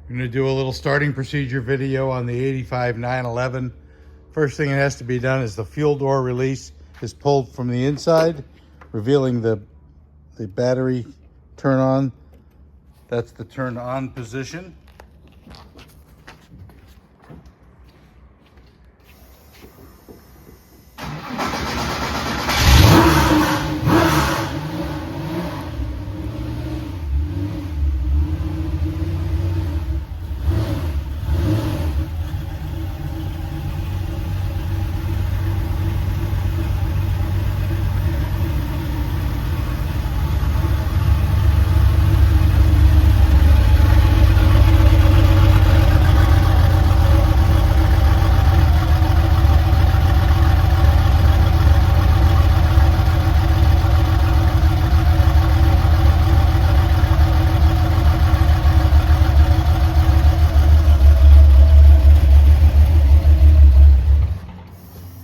I'm going to do a little starting procedure video on the 85 911. First thing that has to be done is the fuel door release is pulled from the inside, revealing the battery turn on. That's the turn on position.